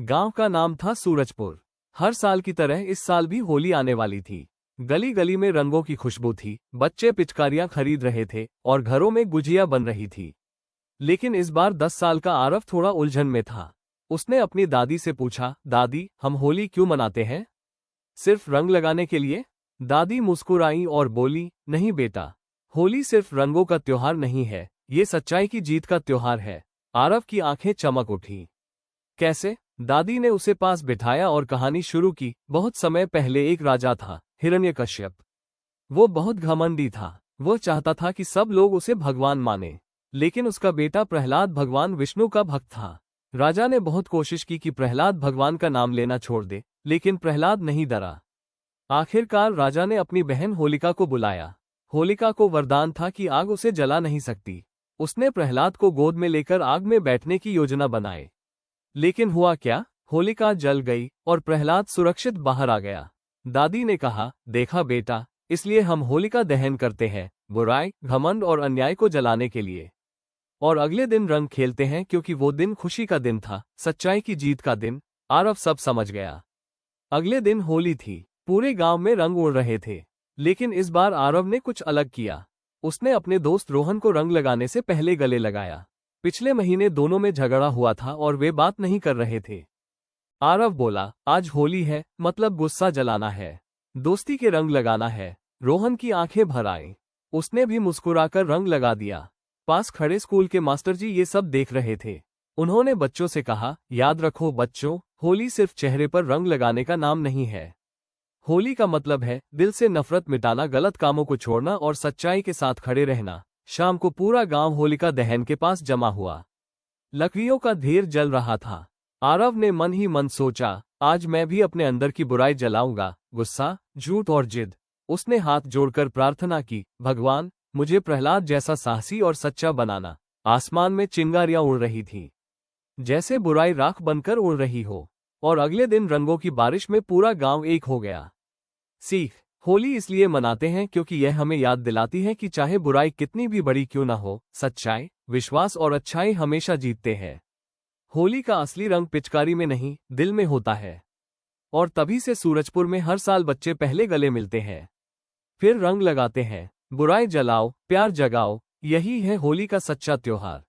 गांव का नाम था सूरजपुर। हर साल की तरह इस साल भी होली आने वाली थी। गली गली में रंगों की खुशबू थी, बच्चे पिचकारियां खरीद रहे थे और घरों में गुजिया बन रही थी। लेकिन इस बार 10 साल का आरव थोड़ा उलझन में था। उसने अपनी दादी से पूछा, दादी, हम होली क्यों मनाते हैं? सिर्फ रंग लगाने के लिए? दादी मुस्कुराई और बोली, नहीं बेटा, होली सिर्फ रंगों का त्योहार नहीं है, ये सच्चाई की जीत का त्योहार है। आरव की आंखें चमक उठी। कैसे? दादी ने उसे पास बिठाया और कहानी शुरू की। बहुत समय पहले एक राजा था, हिरण्यकश्यप। वो बहुत घमंडी था। वो चाहता था कि सब लोग उसे भगवान माने। लेकिन उसका बेटा प्रहलाद भगवान विष्णु का भक्त था। राजा ने बहुत कोशिश की कि प्रहलाद भगवान का नाम लेना छोड़ दे, लेकिन प्रहलाद नहीं डरा। आखिरकार राजा ने अपनी बहन होलिका को बुलाया। होलिका को वरदान था कि आग उसे जला नहीं सकती। उसने प्रहलाद को गोद में लेकर आग में बैठने की योजना बनाई। लेकिन हुआ क्या? होलिका जल गई और प्रहलाद सुरक्षित बाहर आ गया। दादी ने कहा, देखा बेटा, इसलिए हम होलिका दहन करते हैं, बुराई, घमंड और अन्याय को जलाने के लिए। और अगले दिन रंग खेलते हैं क्योंकि वो दिन खुशी का दिन था, सच्चाई की जीत का दिन। आरव सब समझ गया। अगले दिन होली थी। पूरे गांव में रंग उड़ रहे थे। लेकिन इस बार आरव ने कुछ अलग किया। उसने अपने दोस्त रोहन को रंग लगाने से पहले गले लगाया। पिछले महीने दोनों में झगड़ा हुआ था और वे बात नहीं कर रहे थे। आरव बोला, आज होली है, मतलब गुस्सा जलाना है, दोस्ती के रंग लगाना है। रोहन की आंखें भर आईं। उसने भी मुस्कुराकर रंग लगा दिया। पास खड़े स्कूल के मास्टर जी ये सब देख रहे थे। उन्होंने बच्चों से कहा, याद रखो बच्चों, होली सिर्फ चेहरे पर रंग लगाने का नाम नहीं है। होली का मतलब है दिल से नफरत मिटाना, गलत कामों को छोड़ना और सच्चाई के साथ खड़े रहना। शाम को पूरा गांव होलिका दहन के पास जमा हुआ। लकड़ियों का ढेर जल रहा था। आरव ने मन ही मन सोचा, आज मैं भी अपने अंदर की बुराई जलाऊंगा, गुस्सा, झूठ और जिद। उसने हाथ जोड़कर प्रार्थना की, भगवान, मुझे प्रहलाद जैसा साहसी और सच्चा बनाना। आसमान में चिंगारियां उड़ रही थी, जैसे बुराई राख बनकर उड़ रही हो। और अगले दिन रंगों की बारिश में पूरा गांव एक हो गया। सीख, होली इसलिए मनाते हैं क्योंकि यह हमें याद दिलाती है कि चाहे बुराई कितनी भी बड़ी क्यों न हो, सच्चाई, विश्वास और अच्छाई हमेशा जीतते हैं। होली का असली रंग पिचकारी में नहीं, दिल में होता है। और तभी से सूरजपुर में हर साल बच्चे पहले गले मिलते हैं, फिर रंग लगाते हैं। बुराई जलाओ, प्यार जगाओ, यही है होली का सच्चा त्योहार।